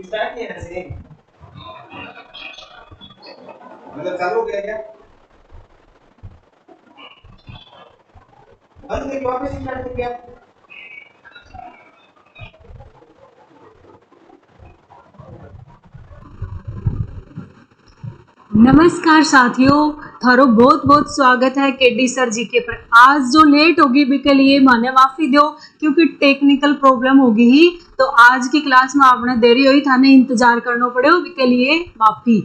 Start नहीं है ऐसे मतलब चालू किया क्या बंद करके वापस स्टार्ट कर दिया। नमस्कार साथियों, थारो बहुत बहुत स्वागत है केडी सर जी के पर। आज जो लेट होगी बी के लिए माने माफी दो क्योंकि टेक्निकल प्रॉब्लम होगी ही, तो आज की क्लास में आपने देरी हुई थाने इंतजार करना पड़े बी के लिए माफी।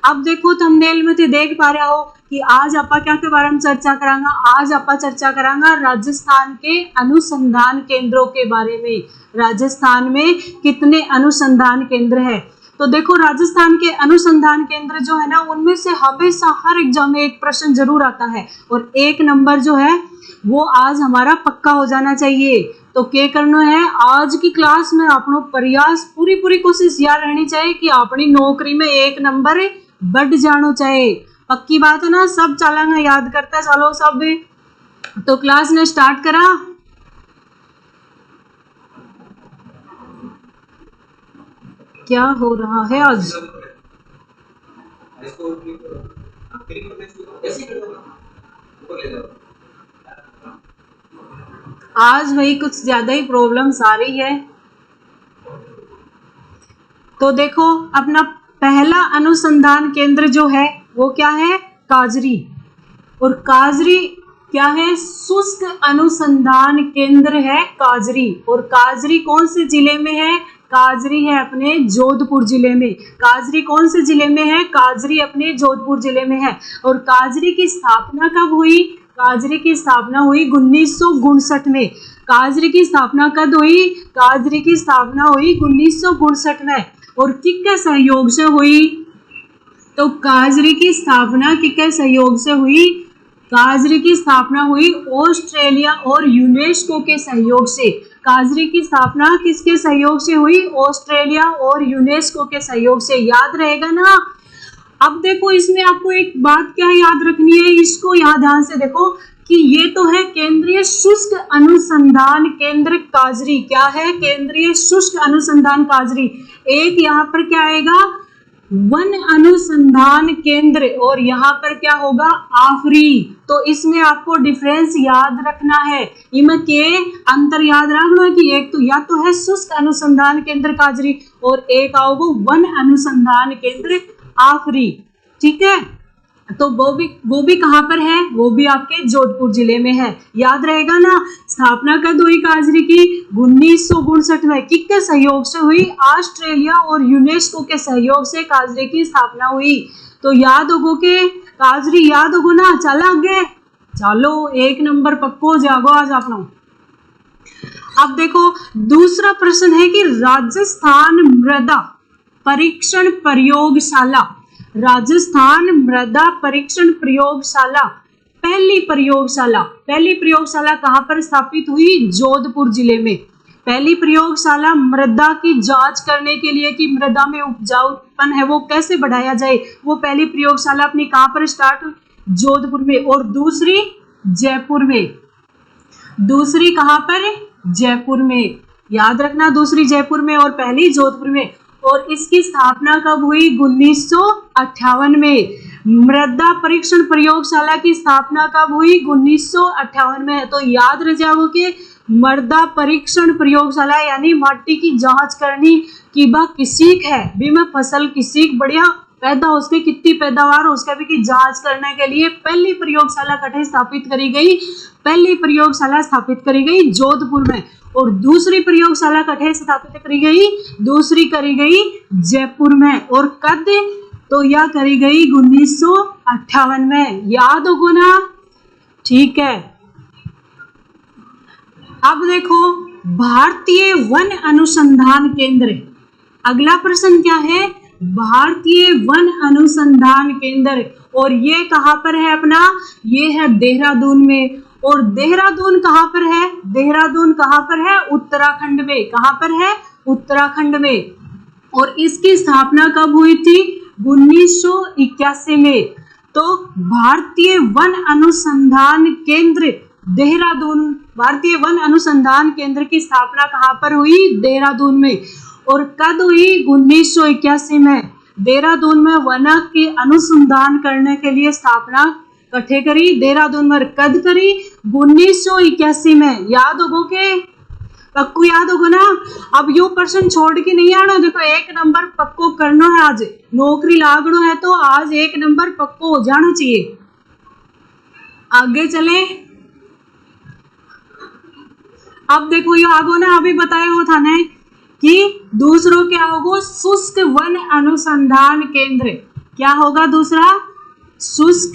अब देखो थंबनेल में तो देख पा रहे हो कि आज आपा क्या के बारे में चर्चा करांगा। आज आपा चर्चा करांगा राजस्थान के अनुसंधान केंद्रों के बारे में। राजस्थान में कितने अनुसंधान केंद्र है, तो देखो राजस्थान के अनुसंधान केंद्र जो है ना, उनमें से हमेशा हर एग्जाम में एक प्रश्न जरूर आता है और एक नंबर जो है वो आज हमारा पक्का हो जाना चाहिए। तो क्या करना है, आज की क्लास में अपनो प्रयास पूरी कोशिश याद रहनी चाहिए कि अपनी नौकरी में एक नंबर बढ़ जाना चाहिए। पक्की बात है ना, सब चलेंगे याद करता चलो सब। तो क्लास ने स्टार्ट करा। क्या हो रहा है आज? आज भाई कुछ ज्यादा ही प्रॉब्लम्स आ रही है। तो देखो अपना पहला अनुसंधान केंद्र जो है वो क्या है, काजरी। और काजरी क्या है, शुष्क अनुसंधान केंद्र है काजरी। और काजरी कौन से जिले में है, काजरी है अपने जोधपुर जिले में। काजरी कौन से जिले में है, काजरी अपने जोधपुर जिले में है। और काजरी की स्थापना कब हुई, काजरी की स्थापना हुई 1959 में। काजरी की स्थापना कब हुई, काजरी की स्थापना हुई 1959 में। और किसके सहयोग से हुई, तो काजरी की स्थापना किसके सहयोग से हुई, काजरी की स्थापना हुई ऑस्ट्रेलिया और यूनेस्को के सहयोग से। काजरी की स्थापना किसके सहयोग से हुई, ऑस्ट्रेलिया और यूनेस्को के सहयोग से। याद रहेगा ना। अब देखो इसमें आपको एक बात क्या याद रखनी है, इसको यहाँ ध्यान से देखो कि ये तो है केंद्रीय शुष्क अनुसंधान केंद्र काजरी। क्या है, केंद्रीय शुष्क अनुसंधान काजरी। एक यहाँ पर क्या आएगा, वन अनुसंधान केंद्र, और यहाँ पर क्या होगा, आफरी। तो इसमें आपको डिफरेंस याद रखना है, इनमें के अंतर याद रखना कि एक तो या तो है शुष्क अनुसंधान केंद्र काजरी और एक आओगे वन अनुसंधान केंद्र आफरी। ठीक है, तो वो भी कहाँ पर है, वो भी आपके जोधपुर जिले में है। याद रहेगा ना। स्थापना कब हुई काजरी की, 1959 में। किसके सहयोग से हुई, ऑस्ट्रेलिया और यूनेस्को के सहयोग से काजरी की स्थापना हुई। तो याद होगो के काजरी, याद होगो ना। चला आगे, चलो एक नंबर पक्को जागो आज अपना। अब देखो दूसरा प्रश्न है कि राजस्थान मृदा परीक्षण प्रयोगशाला, राजस्थान मृदा परीक्षण प्रयोगशाला पहली प्रयोगशाला कहाँ पर स्थापित हुई, जोधपुर जिले में। पहली प्रयोगशाला मृदा की जांच करने के लिए कि मृदा में उपजाऊपन है वो कैसे बढ़ाया जाए, वो पहली प्रयोगशाला अपनी कहाँ पर स्टार्ट हुई, जोधपुर में। और दूसरी जयपुर में। दूसरी कहाँ पर, जयपुर में। याद रखना, दूसरी जयपुर में और पहली जोधपुर में। और इसकी स्थापना कब हुई, 1958 में। मृदा परीक्षण प्रयोगशाला की स्थापना कब हुई, 1958 में। तो याद रह जाओ कि मृदा परीक्षण प्रयोगशाला यानी माटी की जांच करनी कि बा किसीक है भी में फसल किसीक बढ़िया पैदा हो, उसकी कितनी पैदावार हो, उसका भी की जांच करने के लिए पहली प्रयोगशाला कठे स्थापित करी गई, पहली प्रयोगशाला स्थापित करी गई जोधपुर में। और दूसरी प्रयोगशाला कठे स्थापित करी गई, दूसरी करी गई जयपुर में। और कब, तो यह करी गई 1958 में। याद होगो ना। ठीक है, अब देखो भारतीय वन अनुसंधान केंद्र। अगला प्रश्न क्या है, भारतीय वन अनुसंधान केंद्र। और ये कहाँ पर है अपना, ये है देहरादून में। और देहरादून कहाँ पर है, देहरादून कहाँ पर है, उत्तराखंड में। कहाँ पर है, उत्तराखंड में। और इसकी स्थापना कब हुई थी, 1981 में। तो भारतीय वन अनुसंधान केंद्र देहरादून, भारतीय वन अनुसंधान केंद्र की स्थापना कहाँ पर हुई, देहरादून में। और कद हुई 1981 में। देहरादून में वनक की अनुसंधान करने के लिए स्थापना कठे करी, देहरादून में कद करी 1981 में। याद होगो के पक्को याद होगा ना। अब यो प्रश्न छोड़ के नहीं आना, देखो 1 नंबर पक्को करना है। आज नौकरी लागणो है तो आज 1 नंबर पक्को हो जाना चाहिए। आगे चले, अब देखो ये आगो ना अभी बताया हो था ना कि दूसरों क्या होगा, शुष्क वन अनुसंधान केंद्र। क्या होगा दूसरा, शुष्क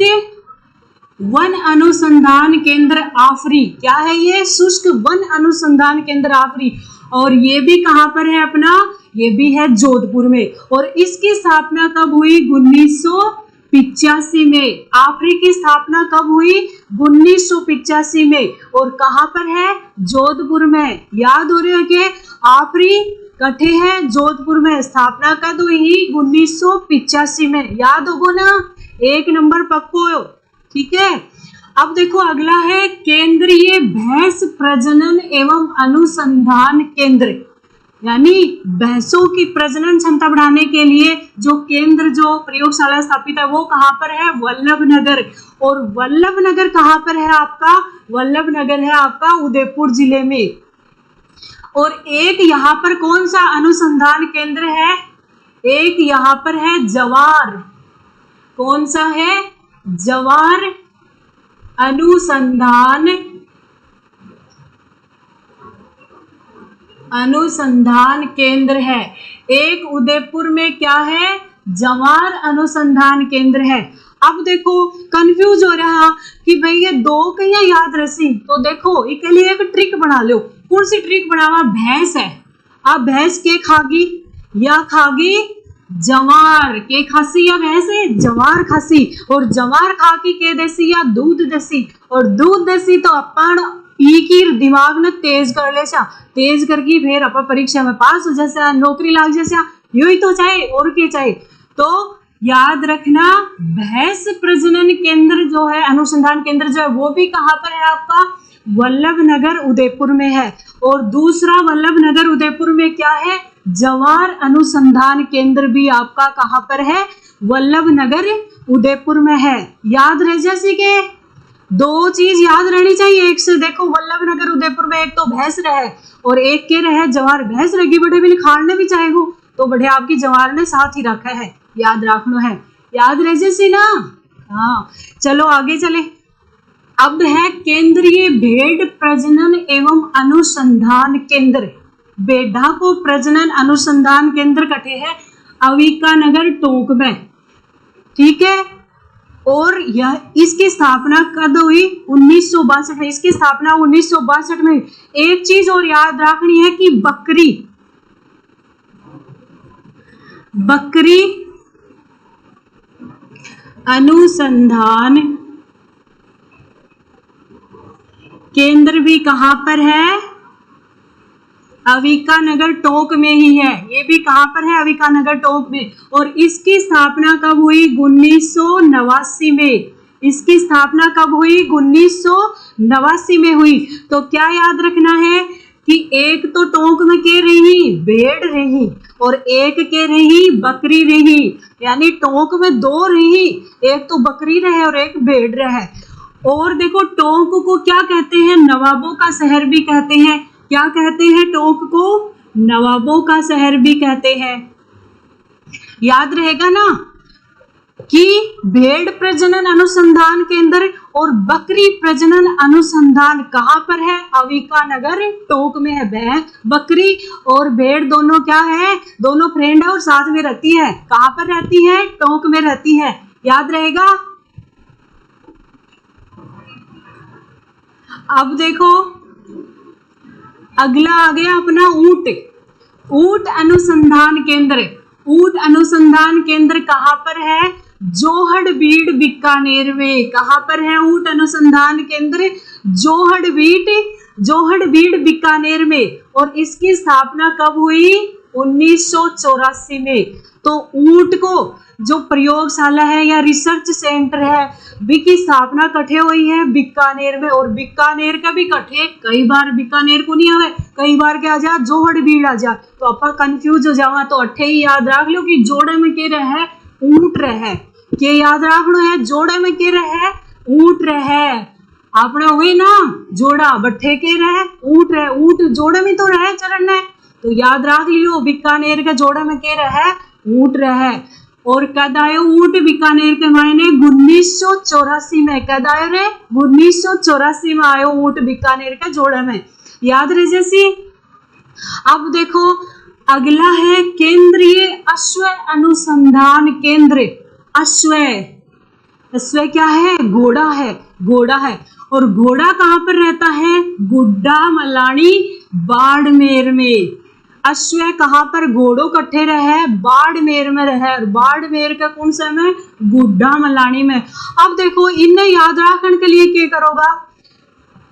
वन अनुसंधान केंद्र आफरी। क्या है ये, शुष्क वन अनुसंधान केंद्र आफरी। और ये भी कहां पर है अपना, ये भी है जोधपुर में। और इसकी स्थापना कब हुई, 1985 में। आफरी की स्थापना कब हुई, 1985 में। और कहां पर है, जोधपुर में। याद हो रही है कि आफरी कठे है जोधपुर में, स्थापना कब हुई, 1985 में। याद होगो ना, 1 नंबर पक्को हो, ठीक है। अब देखो अगला है केंद्रीय भैंस प्रजनन एवं अनुसंधान केंद्र, यानी भैंसों की प्रजनन क्षमता बढ़ाने के लिए जो केंद्र, जो प्रयोगशाला स्थापित है वो कहाँ पर है, वल्लभनगर। और वल्लभनगर कहाँ पर है आपका, वल्लभनगर है आपका उदयपुर जिले में। और एक यहाँ पर कौन सा अनुसंधान केंद्र है, एक यहाँ पर है जवार। कौन सा है, जवार अनुसंधान केंद्र है। एक उदयपुर में क्या है, जवार अनुसंधान केंद्र है। अब देखो कंफ्यूज हो रहा कि भाई ये 2 कहीं याद रसी, तो देखो इसके लिए एक ट्रिक बना लो। कौन सी ट्रिक बनावा, भैंस है, अब भैंस के खागी, या खागी जवार के खासी, या भैंस है जवार खासी। और जवार खा के देसी या दूध देसी, और दूध देसी तो अपन पी की दिमाग ने तेज कर ले, तेज करके फिर अपन परीक्षा में पास हो जैसा, नौकरी लाग जैसा, यू ही तो चाहे और क्या चाहे। तो याद रखना भैंस प्रजनन केंद्र जो है, अनुसंधान केंद्र जो है वो भी कहाँ पर है आपका, वल्लभनगर उदयपुर में है। और दूसरा वल्लभनगर उदयपुर में क्या है, जवार अनुसंधान केंद्र भी आपका कहाँ पर है, वल्लभनगर उदयपुर में है। याद रह जैसे के 2 चीज याद रहनी चाहिए। एक से देखो वल्लभनगर उदयपुर में एक तो भैंस रहे और एक के रहे जवार। भैंस रहेगी बड़े भी खाने भी चाहेगो तो बड़े आपकी जवार ने साथ ही रखा है, याद रखना है। याद रह जैसे ना, हाँ चलो आगे चले। अब है केंद्रीय भेड़ प्रजनन एवं अनुसंधान केंद्र। बेढ़ा को प्रजनन अनुसंधान केंद्र कटे है अविका नगर टोंक में, ठीक है। और यह इसकी स्थापना कब हुई, 1962 में। इसकी स्थापना 1962 में। एक चीज और याद रखनी है कि बकरी अनुसंधान केंद्र भी कहां पर है, अविका नगर टोंक में ही है। ये भी कहां पर है, अविका नगर टोंक में। और इसकी स्थापना कब हुई, 1989 में। इसकी स्थापना कब हुई, 1989 में हुई। तो क्या याद रखना है कि एक तो टोंक में के रही, भेड़ रही, और एक के रही, बकरी रही। यानी टोंक में 2 रही, एक तो बकरी रहे और एक भेड़ रहे। और देखो टोंक को क्या कहते हैं, नवाबों का शहर भी कहते हैं। क्या कहते हैं, टोंक को नवाबों का शहर भी कहते हैं। याद रहेगा ना कि भेड़ प्रजनन अनुसंधान केंद्र और बकरी प्रजनन अनुसंधान कहाँ पर है, अविका नगर टोंक में है। बकरी और भेड़ दोनों क्या है, दोनों फ्रेंड है और साथ में रहती है। कहाँ पर रहती है, टोंक में रहती है। याद रहेगा। अब देखो अगला आ गया अपना ऊंट अनुसंधान केंद्र। ऊंट अनुसंधान केंद्र कहाँ पर है, जोहड़बीड़ बीकानेर में। कहाँ पर है ऊंट अनुसंधान केंद्र, जोहड़बीड़ बीकानेर में। और इसकी स्थापना कब हुई, 1984 में। तो ऊंट को जो प्रयोगशाला है या रिसर्च सेंटर है की स्थापना कठे हुई है बीकानेर में। और बीकानेर का भी कठे कई बार बीकानेर को नहीं आवे, कई बार क्या आ जा जोहड़ भीड़ आ जा, तो अपा कंफ्यूज हो जावा। तो अठे ही याद रख लो कि जोड़े में के रहे ऊंट रहे, के याद रखना है जोड़े में के रहे ऊंट रहे। आपने हुई ना जोड़ा बट्ठे के रहे ऊंट रहे, ऊंट जोड़े में तो रहे चरण है, तो याद रख लियो बीकानेर के जोड़े में के रहे ऊंट रहे। और कद आयो ऊंट बीकानेर के मायने 1984 में, कद आयो रे 1984 में आयो ऊंट बीकानेर के जोड़े में, याद रहे जैसी। अब देखो अगला है केंद्रीय अश्व अनुसंधान केंद्र। अश्व, अश्व क्या है? घोड़ा है, घोड़ा है। और घोड़ा कहाँ पर रहता है? गुड्डा मलानी बाड़मेर में। अश्व कहाँ पर? घोड़ो कट्ठे रहे बाड़मेर में रहे, और बाड़मेर का कौन सा में? गुड्डा मलानी में। अब देखो इन्हें याद रखने के लिए क्या करोगा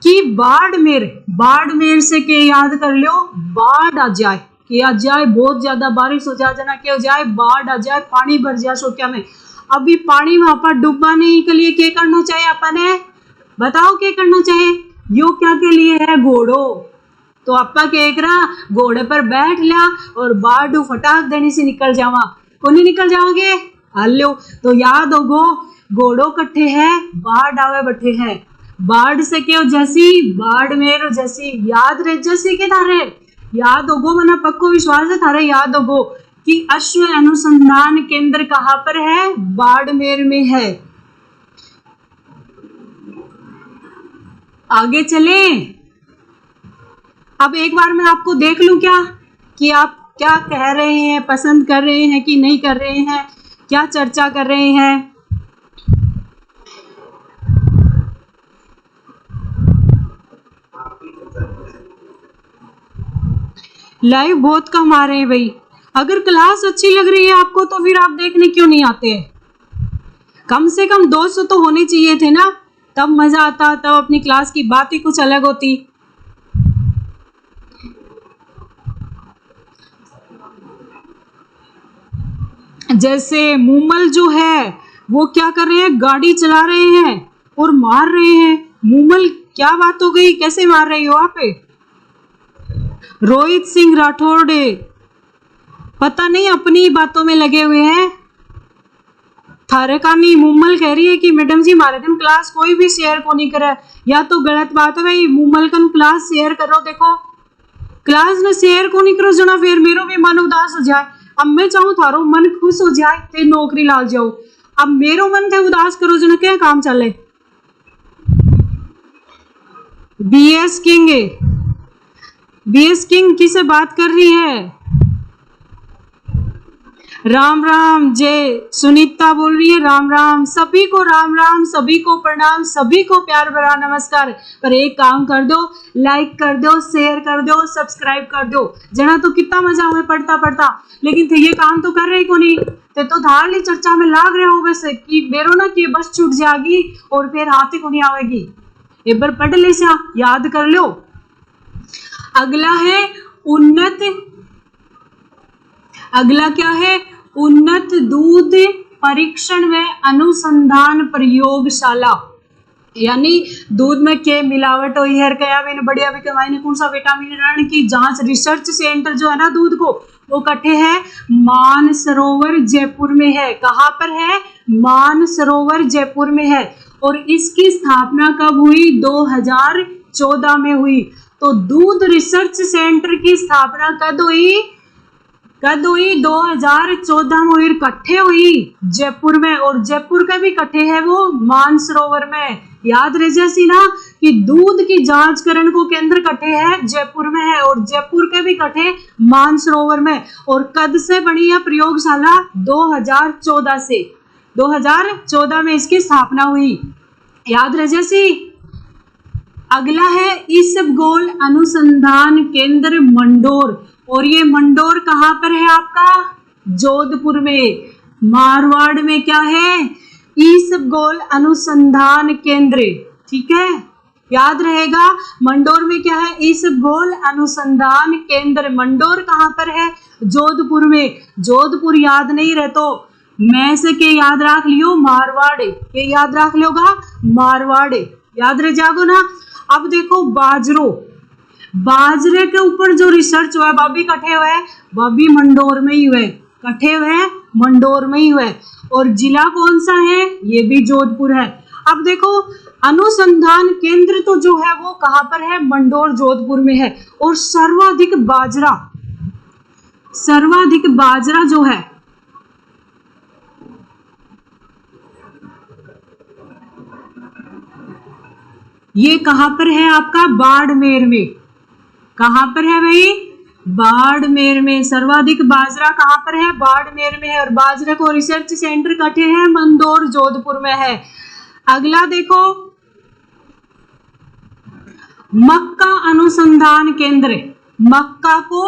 कि बाड़मेर, बाड़मेर से के याद कर लो बाढ़ आ जाए, कि आ जाए बहुत ज्यादा बारिश हो जाए, जना क्या हो जाए बाढ़ आ जाए, पानी भर जाए सोक्या में। अभी पानी में अपन डूबने के लिए क्या करना चाहिए? अपने बताओ क्या करना चाहिए? यो क्या के लिए है? घोड़ो। तो आपका क्या करा घोड़े पर बैठ लिया और बाढ़ फटाक देने से निकल जावा, को नहीं निकल जाओगे? हल्लो तो याद होगो घोड़ो कट्ठे है बाढ़ आवे बैठे है, बाढ़ से क्यों जैसी बाढ़ में जैसी, याद रहे जैसी के थारे याद होगो, मना पक्को विश्वास है थारे याद होगो कि अश्व अनुसंधान केंद्र कहाँ पर है? बाड़मेर में है। आगे चले। अब एक बार मैं आपको देख लूं क्या कि आप क्या कह रहे हैं, पसंद कर रहे हैं कि नहीं कर रहे हैं, क्या चर्चा कर रहे हैं। लाइव बहुत कम आ रहे हैं भाई। अगर क्लास अच्छी लग रही है आपको तो फिर आप देखने क्यों नहीं आते हैं? कम से कम 200 तो होने चाहिए थे ना, तब मजा आता, तब अपनी क्लास की बात ही कुछ अलग होती। जैसे मूमल जो है वो क्या कर रहे हैं? गाड़ी चला रहे हैं और मार रहे हैं। मूमल क्या बात हो गई, कैसे मार रही हो आप? रोहित सिंह राठौड़ पता नहीं अपनी बातों में लगे हुए हैं। थारे का नहीं मूमल कह रही है कि मैडम जी हमारे दिन क्लास कोई भी शेयर को नहीं करे, या तो गलत बात है भाई। मूमल कन क्लास शेयर करो, देखो क्लास में शेयर को नहीं करो जना फिर मेरो भी मन उदास हो जाए। अब मैं चाहूँ थारो मन खुश हो जाए ते नौकरी लाग जाओ, अब मेरो मन थे उदास करो जना क्या काम चले। बीएस किंग, बीएस किंग किससे बात कर रही है? राम राम। जय सुनीता बोल रही है राम राम। सभी को राम राम, सभी को प्रणाम, सभी को प्यार भरा नमस्कार। पर एक काम कर दो, लाइक कर दो, शेयर कर दो, सब्सक्राइब कर दो। जना तो कितना मजा हुआ पढ़ता पढ़ता, लेकिन थे ये काम तो कर रहे को नहीं। तो धारली चर्चा में लाग रहे हो वैसे कि मेरो ना कि बस छूट जाएगी और फिर हाथी को नहीं आवेगी। एक बार पढ़ ले सा, याद कर लो। अगला है उन्नत, अगला क्या है? उन्नत दूध परीक्षण व अनुसंधान प्रयोगशाला। यानी दूध में क्या मिलावट हुई है, क्या मैंने बढ़िया भी कमाई ने कौन सा विटामिन रण की जांच रिसर्च सेंटर जो है ना दूध को, वो कट्ठे है मानसरोवर जयपुर में है। कहाँ पर है? मानसरोवर जयपुर में है। और इसकी स्थापना कब हुई? 2014 में हुई। तो दूध रिसर्च सेंटर की स्थापना कब हुई? कद हुई? 2014 में हुई, इकट्ठे हुई जयपुर में। और जयपुर का भी इकट्ठे है वो मानसरोवर में। याद रह जैसी ना कि दूध की जांच करण को केंद्र इकट्ठे है जयपुर में है, और जयपुर के भी इकट्ठे मानसरोवर में। और कद से बनी है प्रयोगशाला? 2014 से। 2014 में इसकी स्थापना हुई। याद रह जैसी। अगला है इसबगोल अनुसंधान केंद्र मंडोर। और ये मंडोर कहाँ पर है आपका? जोधपुर में। मारवाड़ में क्या है? इसबगोल अनुसंधान केंद्र। ठीक है, याद रहेगा। मंडोर में क्या है, इसबगोल अनुसंधान केंद्र। मंडोर कहाँ पर है, जोधपुर में। जोधपुर याद नहीं रहे तो मैं से के याद रख लियो मारवाड़, के याद रख लियोगा मारवाड़, याद रह जागो ना। अब देखो बाजरो, बाजरे के ऊपर जो रिसर्च हुआ है भाभी कटे हुए है, भाभी मंडोर में ही हुए, कटे हुए मंडोर में ही हुए। और जिला कौन सा है, ये भी जोधपुर है। अब देखो अनुसंधान केंद्र तो जो है वो कहाँ पर है, मंडोर जोधपुर में है। और सर्वाधिक बाजरा जो है ये कहाँ पर है आपका, बाड़मेर में। कहाँ पर है भाई, बाड़मेर में। सर्वाधिक बाजरा कहाँ पर है, बाड़मेर में है। और बाजरे को रिसर्च सेंटर कटे हैं मंदोर जोधपुर में है। अगला देखो मक्का अनुसंधान केंद्र, मक्का को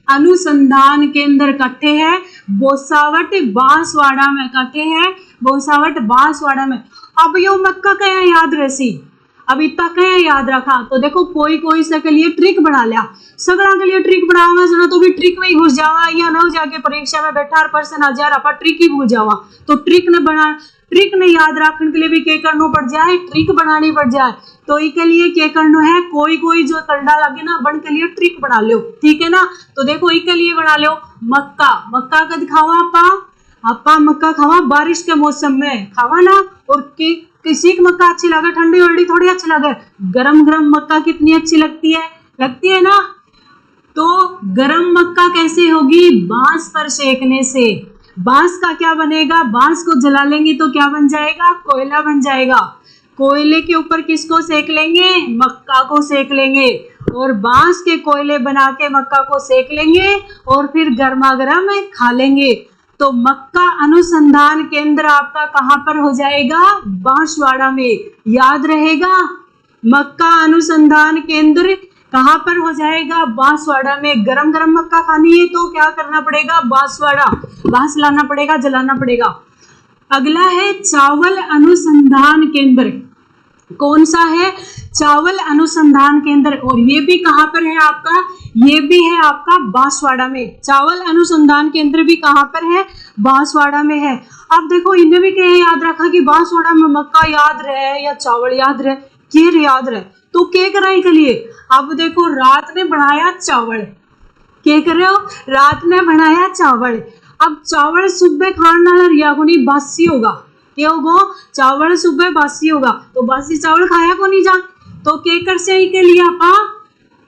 अनुसंधान केंद्र कटे हैं बोसावट बांसवाड़ा में, कटे हैं बोसावट बांसवाड़ा में। अब यो मक्का का याद रसी, अब इतना क्या याद रखा, तो देखो कोई कोई से के लिए ट्रिक बना लिया, सगड़ा के लिए ट्रिक बनावा जना तो भी ट्रिक में ही घुस जावा, या ना जाके परीक्षा में बैठा पर्सन आ जा रहा ट्रिक ही भूल जावा। तो ट्रिक ने याद रखने के लिए भी क्या करना पड़ जाए, ट्रिक बनानी पड़ जाए। तो इसके लिए क्या करना है, कोई कोई जो करना लगे ना बन के लिए ट्रिक बना लो, ठीक है ना। तो देखो इसके लिए बना लो मक्का, मक्का कद खावा आपा मक्का खावा बारिश के मौसम में खावा ना। और किसी की मक्का अच्छी लगे, ठंडी वर्डी थोड़ी अच्छी लगे, गरम गरम मक्का कितनी अच्छी लगती है ना। तो गरम मक्का कैसे होगी, बांस पर सेकने से। बांस का क्या बनेगा, बांस को जला लेंगे तो क्या बन जाएगा, कोयला बन जाएगा। कोयले के ऊपर किसको सेक लेंगे, मक्का को सेक लेंगे। और बांस के कोयले बना के मक्का को सेक लेंगे और फिर गर्मा गर्म खा लेंगे। तो मक्का अनुसंधान केंद्र आपका कहाँ पर हो जाएगा, बांसवाड़ा में। याद रहेगा, मक्का अनुसंधान केंद्र कहाँ पर हो जाएगा, बांसवाड़ा में। गरम गरम मक्का खानी है तो क्या करना पड़ेगा, बांसवाड़ा, बांस लाना पड़ेगा, जलाना पड़ेगा। अगला है चावल अनुसंधान केंद्र, कौन सा है, चावल अनुसंधान केंद्र। और ये भी कहाँ पर है आपका, ये भी है आपका बांसवाड़ा में। चावल अनुसंधान केंद्र भी कहाँ पर है, बांसवाड़ा में है। अब देखो इन्हें भी क्या याद रखा कि बांसवाड़ा में मक्का याद रहे या चावल याद रहे, क्या याद रहे, तो क्या कराई के लिए। अब देखो रात ने बनाया चावल, क्या कर रहे हो, रात ने बनाया चावल। अब चावल सुबह खाने वाला रिया को नहीं, बासी होगा, क्या होगा, चावल सुबह बासी होगा। तो बासी चावल खाया को नहीं जा, तो क्या कर से के लिए आपा,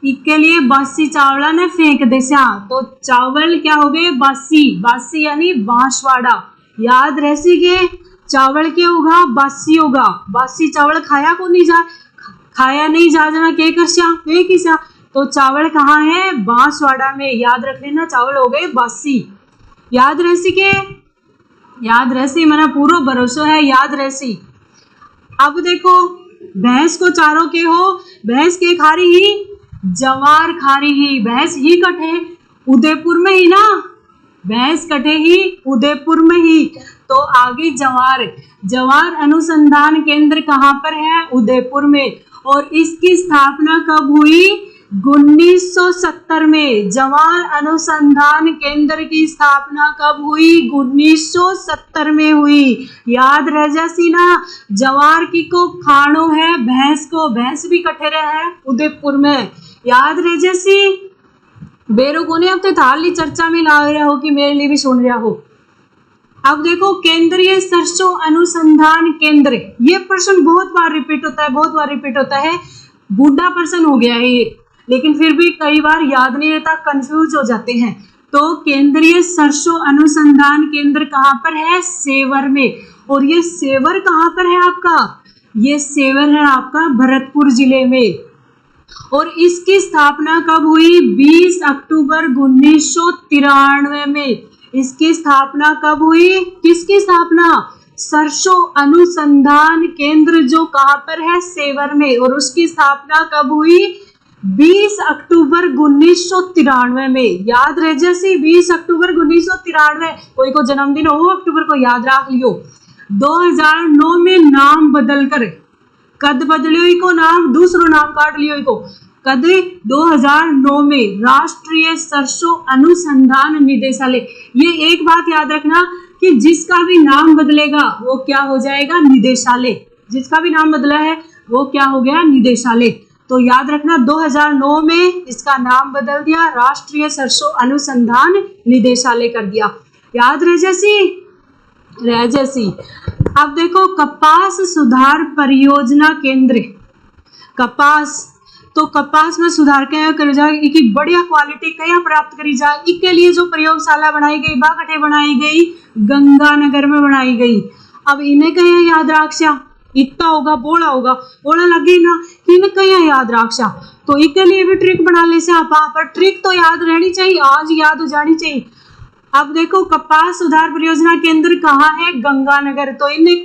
इसके लिए बासी चावला ने फेंक दे सा। तो चावल क्या हो गए, बासी, बासी यानी बांसवाड़ा। याद रह सी के चावल क्या होगा, बासी होगा। बासी चावल खाया को नहीं जा, खाया नहीं जा जना क्या कर सा, फेंक सा। तो चावल कहाँ है, बांसवाड़ा में। याद रख लेना, चावल हो गए बासी। याद रह सी के, याद रहसी, मेरा पूरा भरोसा है याद रहसी। अब देखो भैंस को चारों के हो, भैंस के खा रही ही, जवार खा रही ही। भैंस ही कटे उदयपुर में ही ना, भैंस कटे ही उदयपुर में ही। तो आगे जवार, जवार अनुसंधान केंद्र कहाँ पर है, उदयपुर में। और इसकी स्थापना कब हुई, 1970 में। जवार अनुसंधान केंद्र की स्थापना कब हुई, 1970 में हुई। याद रह जासी ना, जवार की को खानो है भैंस को, भैंस भी कठेरे है उदयपुर में। याद रह जासी, बेरो को ने अब तो थाली चर्चा में ला रहा हो कि मेरे लिए भी सुन रहा हो। अब देखो केंद्रीय सरसों अनुसंधान केंद्र, ये प्रश्न बहुत बार रिपीट होता है, बहुत बार रिपीट होता है। बूढ़ा प्रश्न हो गया है ये, लेकिन फिर भी कई बार याद नहीं रहता, कंफ्यूज हो जाते हैं। तो केंद्रीय सरसों अनुसंधान केंद्र कहाँ पर है, सेवर में। और ये सेवर कहाँ पर है आपका, ये सेवर है आपका भरतपुर जिले में। और इसकी स्थापना कब हुई, 20 अक्टूबर 1993 में। इसकी स्थापना कब हुई, किसकी स्थापना, सरसों अनुसंधान केंद्र जो कहाँ पर है, सेवर में। और उसकी स्थापना कब हुई, 20 अक्टूबर 1993 में। याद रह जैसे 20 अक्टूबर 1993, कोई को जन्मदिन हो अक्टूबर को याद रख लियो। 2009 में नाम बदलकर कद बदलियो को नाम, दूसरो नाम काट लियो को। कद 2009 में राष्ट्रीय सरसों अनुसंधान निदेशालय। ये एक बात याद रखना कि जिसका भी नाम बदलेगा वो क्या हो जाएगा, निदेशालय। जिसका भी नाम बदला है वो क्या हो गया, निदेशालय। तो याद रखना 2009 में इसका नाम बदल दिया, राष्ट्रीय सरसों अनुसंधान निदेशालय कर दिया। याद रह जैसी। अब देखो कपास सुधार परियोजना केंद्र, कपास, तो कपास में सुधार क्या करी जाए, इसकी बढ़िया क्वालिटी क्या प्राप्त करी जाए, इसके लिए जो प्रयोगशाला बनाई गई बाकटे बनाई गई, गंगानगर में बनाई गई। अब इन्हें क्या याद रक्षा, इतना होगा बोला लगे ना कि इन्हें क्या याद रक्षा, तो इसके लिए भी ट्रिक बना ले से आप, पर ट्रिक तो याद रहनी चाहिए, आज याद हो जानी चाहिए। अब देखो कपास सुधार परियोजना केंद्र कहाँ है, गंगानगर। तो इन्हें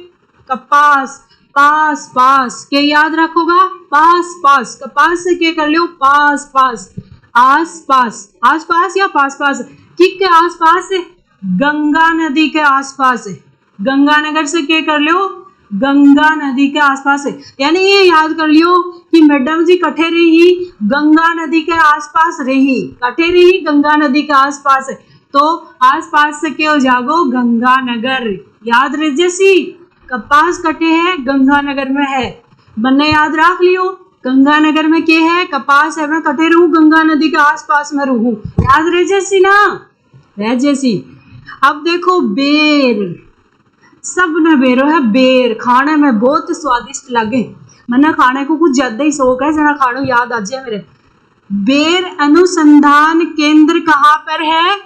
कपास पास पास के याद रखोगा, पास पास, कपास से क्या कर लो, पास पास, आस पास, आस पास या पास पास, किक के आस पास है, गंगा नदी के आस पास है। गंगानगर से क्या कर लो, गंगा नदी के आसपास है। यानी ये याद कर लियो कि मैडम जी कठे रही, गंगा नदी के आसपास रही, कठे रही, गंगा नदी के आसपास है, तो आसपास से क्या हो जागो, गंगानगर। याद रह जैसी, कपास कटे है गंगानगर में है, बनने याद रख लियो, गंगानगर में क्या है, कपास है, मैं कटे रहूं, गंगा नदी के आसपास में रहूं। याद रह जैसी ना, रह जैसी। अब देखो बेर, सब ने बेरो है, बेर खाने में बहुत स्वादिष्ट लगे, मैंने खाने को कुछ ज्यादा ही शौक है, जना खानो याद आ जाए मेरे। बेर अनुसंधान केंद्र कहाँ पर है,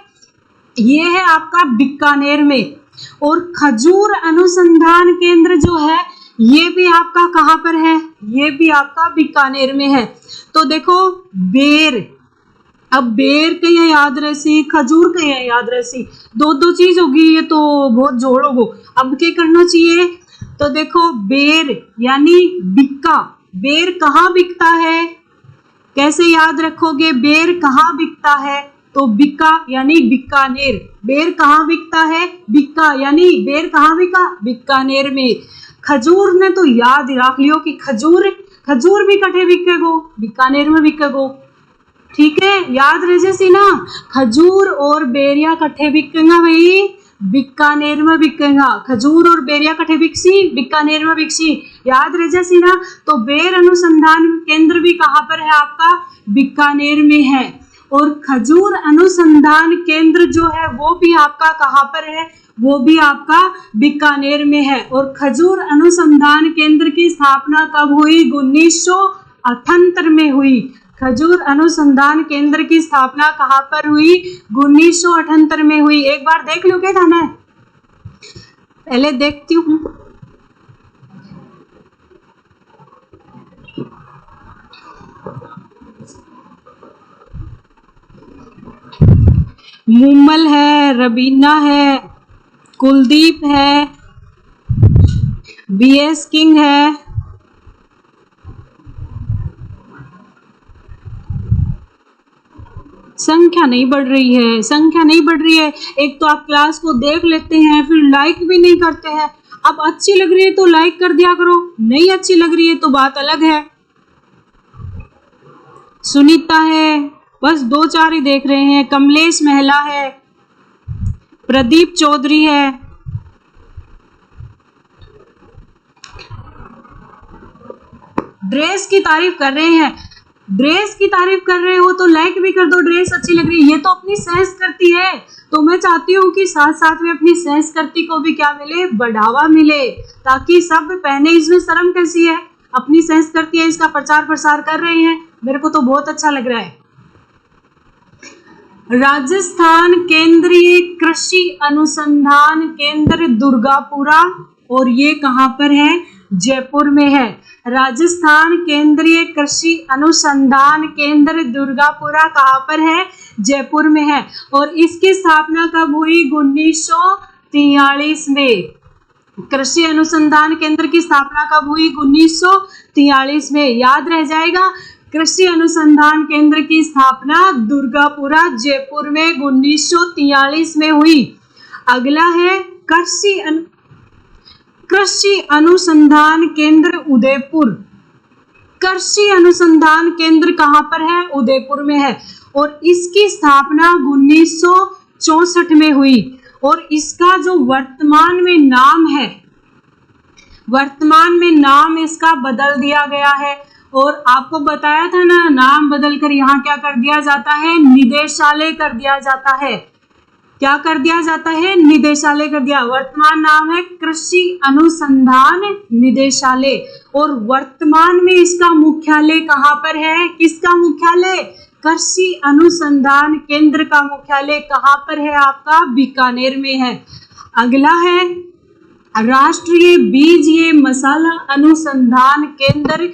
ये है आपका बीकानेर में। और खजूर अनुसंधान केंद्र जो है ये भी आपका कहाँ पर है, ये भी आपका बीकानेर में है। तो देखो बेर, अब बेर कहीं याद रही, खजूर कहीं याद रही, दो चीज होगी, ये तो बहुत जोड़ोगो। अब क्या करना चाहिए, तो देखो बेर यानी बिक्का, बेर कहाँ बिकता है, कैसे याद रखोगे, बेर कहाँ बिकता है, तो बिक्का यानी बीकानेर। बेर कहाँ बिकता है, बिक्का यानी बेर कहाँ बिका, बीकानेर में। खजूर ने तो याद रख लियो कि खजूर भी कठे बिकेगो, बीकानेर में बिकेगो, ठीक है, याद रह जैसी ना। खजूर और बेरिया कट्ठे बिकेगा भाई, बीकानेर में बिकेगा, खजूर और बेरिया कट्ठे बिकसी, बीकानेर में बिकसी, याद रह जैसी ना। तो बेर अनुसंधान केंद्र भी कहाँ पर है आपका, बीकानेर में है। और खजूर अनुसंधान केंद्र जो है वो भी आपका कहाँ पर है, वो भी आपका बीकानेर में है। और खजूर अनुसंधान केंद्र की स्थापना कब हुई, 1978 में हुई। खजूर अनुसंधान केंद्र की स्थापना कहाँ पर हुई, 1978 में हुई। एक बार देख लो क्या था ना, पहले देखती हूँ। मुमल है, रबीना है, कुलदीप है, बीएस किंग है, संख्या नहीं बढ़ रही है, संख्या नहीं बढ़ रही है। एक तो आप क्लास को देख लेते हैं फिर लाइक भी नहीं करते हैं। अब अच्छी लग रही है तो लाइक कर दिया करो, नहीं अच्छी लग रही है तो बात अलग है। सुनीता है, बस 2-4 ही देख रहे हैं। कमलेश महला है, प्रदीप चौधरी है, ड्रेस की तारीफ कर रहे हैं, ड्रेस की तारीफ कर रहे हो तो लाइक भी कर दो, ड्रेस अच्छी लग रही है, ये तो अपनी संस्कृति है। तो मैं चाहती हूँ कि साथ साथ में अपनी संस्कृति को भी क्या मिले, बढ़ावा मिले, ताकि सब पहने। इसमें शर्म कैसी है, अपनी संस्कृति है, इसका प्रचार प्रसार कर रहे हैं, मेरे को तो बहुत अच्छा लग रहा है। राजस्थान केंद्रीय कृषि अनुसंधान केंद्र दुर्गापुरा, और ये कहाँ पर है, जयपुर में है। राजस्थान केंद्रीय कृषि अनुसंधान केंद्र दुर्गापुरा कहाँ पर है, जयपुर में है। और इसकी स्थापना कब हुई, 1943 में। कृषि अनुसंधान केंद्र की स्थापना कब हुई, 1943 में। याद रह जाएगा, कृषि अनुसंधान केंद्र की स्थापना दुर्गापुरा जयपुर में 1943 में हुई। अगला है कृषि अनुसंधान केंद्र उदयपुर। कृषि अनुसंधान केंद्र कहाँ पर है? उदयपुर में है और इसकी स्थापना 1964 में हुई और इसका जो वर्तमान में नाम है, वर्तमान में नाम इसका बदल दिया गया है। और आपको बताया था ना, नाम बदलकर यहाँ क्या कर दिया जाता है? निदेशालय कर दिया जाता है। क्या कर दिया जाता है? निदेशालय कर दिया। वर्तमान नाम है कृषि अनुसंधान निदेशालय और वर्तमान में इसका मुख्यालय कहाँ पर है? किसका मुख्यालय? कृषि अनुसंधान केंद्र का मुख्यालय कहाँ पर है? आपका बीकानेर में है। अगला है राष्ट्रीय बीज मसाला अनुसंधान केंद्र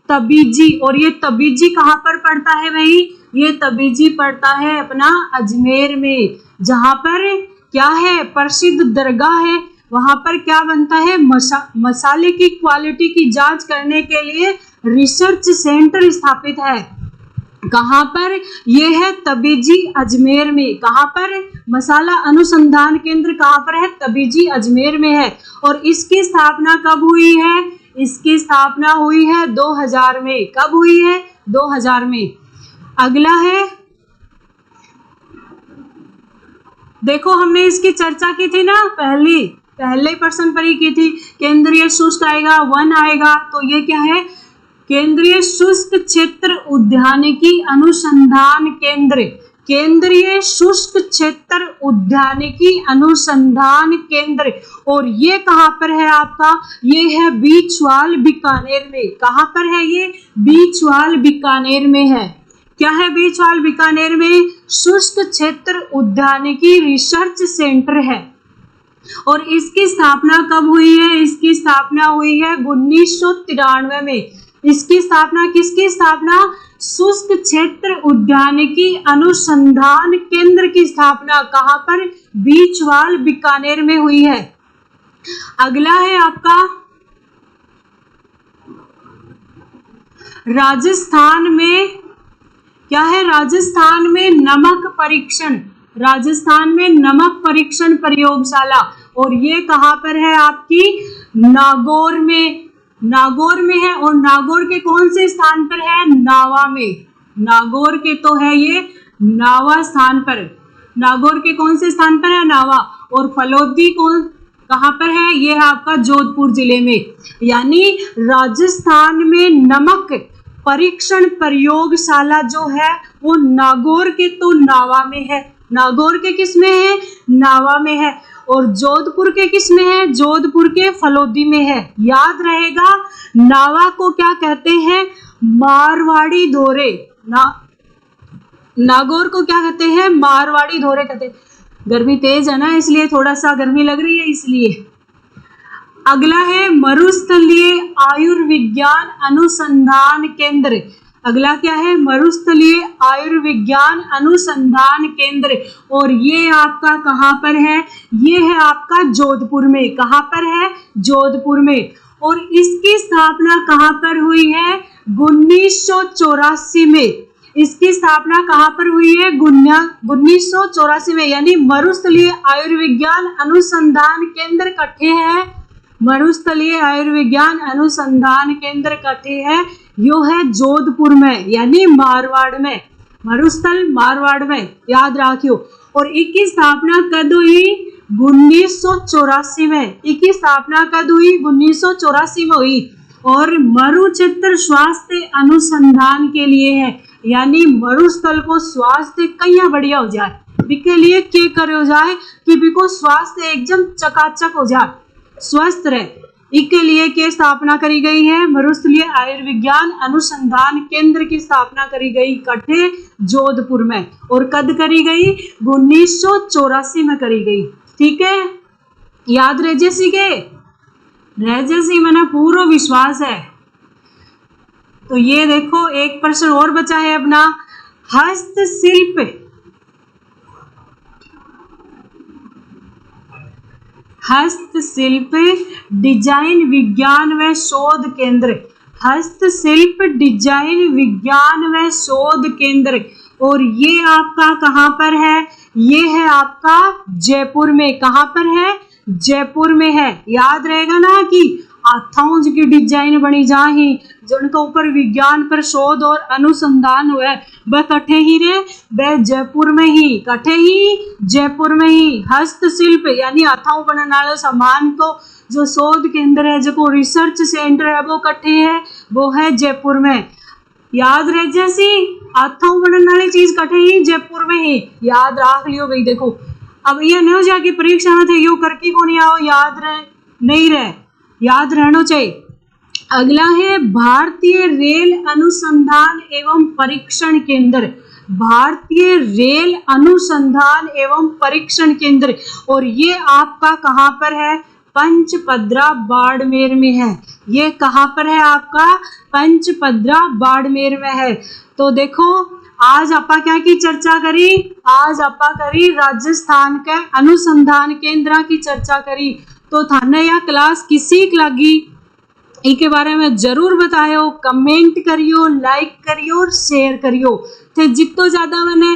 तबीजी। और ये तबीजी कहाँ पर पड़ता है भाई? ये तबीजी पड़ता है अपना अजमेर में, जहाँ पर क्या है? प्रसिद्ध दरगाह है। वहां पर क्या बनता है? मसाले की क्वालिटी की जांच करने के लिए रिसर्च सेंटर स्थापित है। कहाँ पर? ये है तबीजी अजमेर में। कहाँ पर? मसाला अनुसंधान केंद्र कहाँ पर है? तबीजी अजमेर में है। और इसकी स्थापना कब हुई है? इसकी स्थापना हुई है 2000 में। कब हुई है? 2000 में। अगला है, देखो हमने इसकी चर्चा की थी ना, पहले प्रश्न पर ही की थी। केंद्रीय शुष्क आएगा, वन आएगा, तो ये क्या है? केंद्रीय शुष्क क्षेत्र उद्यानिकी अनुसंधान केंद्र। केंद्रीय शुष्क क्षेत्र उद्यानिकी अनुसंधान केंद्र। और ये कहाँ पर है आपका? ये है बीचवाल बीकानेर में। कहाँ पर है ये? बीचवाल बीकानेर में है। क्या है बीचवाल बीकानेर में? शुष्क क्षेत्र उद्यानिकी रिसर्च सेंटर है। और इसकी स्थापना कब हुई है? इसकी स्थापना हुई है 1993 में। इसकी स्थापना, किसकी स्थापना? शुष्क क्षेत्र उद्यानिकी अनुसंधान केंद्र की स्थापना कहाँ पर? बीचवाल बीकानेर में हुई है। अगला है आपका राजस्थान में। क्या है? राजस्थान में नमक परीक्षण। राजस्थान में नमक परीक्षण प्रयोगशाला। और ये कहाँ पर है आपकी? नागौर में। नागौर में है। और नागौर के कौन से स्थान पर है? नावा में। नागौर के तो है ये नावा स्थान पर। नागौर के कौन से स्थान पर है? नावा। और फलोदी कहाँ पर है? ये है आपका जोधपुर जिले में। यानी राजस्थान में नमक परीक्षण प्रयोगशाला जो है वो नागौर के तो नावा में है। नागौर के किस में है? नावा में है। और जोधपुर के किस में है? जोधपुर के फलोदी में है। याद रहेगा, नावा को क्या कहते हैं? मारवाड़ी धोरे। नागौर को क्या कहते हैं? मारवाड़ी धोरे कहते हैं। गर्मी तेज है ना, इसलिए थोड़ा सा गर्मी लग रही है इसलिए। अगला है मरुस्थलीय आयुर्विज्ञान अनुसंधान केंद्र। अगला क्या है? मरुस्थलीय आयुर्विज्ञान अनुसंधान केंद्र। और ये आपका कहाँ पर है? ये है आपका जोधपुर में। कहाँ पर है? जोधपुर में। और इसकी स्थापना कहाँ पर हुई है? 1984 में। इसकी स्थापना कहाँ पर हुई है? 1984 में। यानी मरुस्थलीय आयुर्विज्ञान अनुसंधान केंद्र कट्ठे है। मरुस्थलीय आयुर्विज्ञान अनुसंधान केंद्र कट्ठे है। यो है जोधपुर में, यानी मारवाड़ में। मरुस्थल मारवाड़ में, याद रखियो। और इसकी स्थापना कब हुई? 1984 में। इसकी स्थापना कब हुई? 1984 में हुई। और मरुक्षेत्र स्वास्थ्य अनुसंधान के लिए है। यानी मरुस्थल को स्वास्थ्य कहीं बढ़िया हो जाए, इसके लिए क्या करे हो जाए कि बिको स्वास्थ्य एकदम चकाचक हो जाए, स्वस्थ रहे। इसके लिए क्या स्थापना करी गई है? मरुस्थलीय आयुर्विज्ञान अनुसंधान केंद्र की स्थापना करी गई कट्ठे जोधपुर में। और कब करी गई? 1984 में करी गई। ठीक है, याद रह जैसी के रह जैसी मैंने पूरा विश्वास है। तो ये देखो एक प्रश्न और बचा है अपना, हस्तशिल्प। हस्तशिल्प डिजाइन विज्ञान व शोध केंद्र। हस्तशिल्प डिजाइन विज्ञान व शोध केंद्र। और ये आपका कहाँ पर है? ये है आपका जयपुर में। कहाँ पर है? जयपुर में है। याद रहेगा ना कि हाथों की डिजाइन बनी जाही जिनके ऊपर विज्ञान पर शोध और अनुसंधान हुआ है, वह कठे ही रे, वह जयपुर में ही, कठे ही जयपुर में ही। हस्तशिल्प यानी हाथों बनने वाले सामान को जो शोध केंद्र है, जो रिसर्च सेंटर है, वो कठे है, वो है जयपुर में। याद रह जैसी हाथों बनने वाली चीज कठे ही जयपुर में ही, याद रख लियो भाई। देखो अब ये नहीं हो जाए कि परीक्षा में थे यो करके को नहीं आओ, याद रहे नहीं रहे, याद रहना चाहिए। अगला है भारतीय रेल अनुसंधान एवं परीक्षण केंद्र। भारतीय रेल अनुसंधान एवं परीक्षण केंद्र, और ये आपका कहाँ पर है? पंचपदरा बाड़मेर में है। ये कहाँ पर है आपका? पंचपदरा बाड़मेर में है। तो देखो आज आपा क्या की चर्चा करी? आज आपा करी राजस्थान के अनुसंधान केंद्र की चर्चा करी। तो थाने या क्लास किसी लगी इनके बारे में जरूर बतायो, कमेंट करियो, लाइक करियो और शेयर करियो। तो जितो ज्यादा मैंने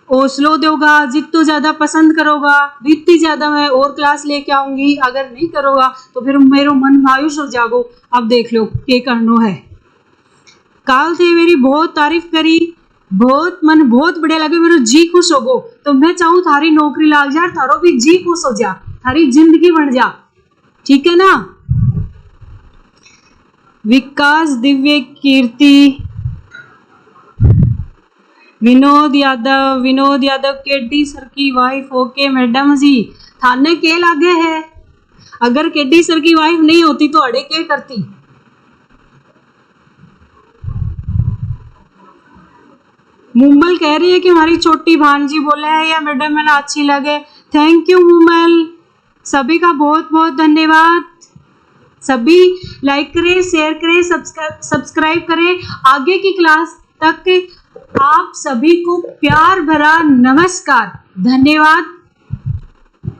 हौसलो दोगा, जितो ज्यादा पसंद करोगा, जितनी ज्यादा मैं और क्लास लेके आऊंगी। अगर नहीं करोगा तो फिर मेरा मन मायूस हो जागो। अब देख लो क्या करनो है। काल थे मेरी बहुत तारीफ करी, बहुत मन बहुत बढ़िया लगे, मेरा जी खुश हो गो। तो मैं चाहूँ थारी नौकरी लाग जा, थारो भी जी खुश हो जा, थारी जिंदगी बन जा, ठीक है ना। विकास, दिव्य कीर्ति, विनोद यादव केडी सर की वाइफ। ओके मैडम जी, थाने के लागे है? अगर केडी सर की वाइफ नहीं होती तो अड़े क्या करती? मुमल कह रही है कि हमारी छोटी भांजी बोला है या मैडम मैंने अच्छी लगे। थैंक यू मुमल, सभी का बहुत बहुत धन्यवाद। सभी लाइक करें, शेयर करें, सब्सक्राइब करें। आगे की क्लास तक आप सभी को प्यार भरा नमस्कार, धन्यवाद।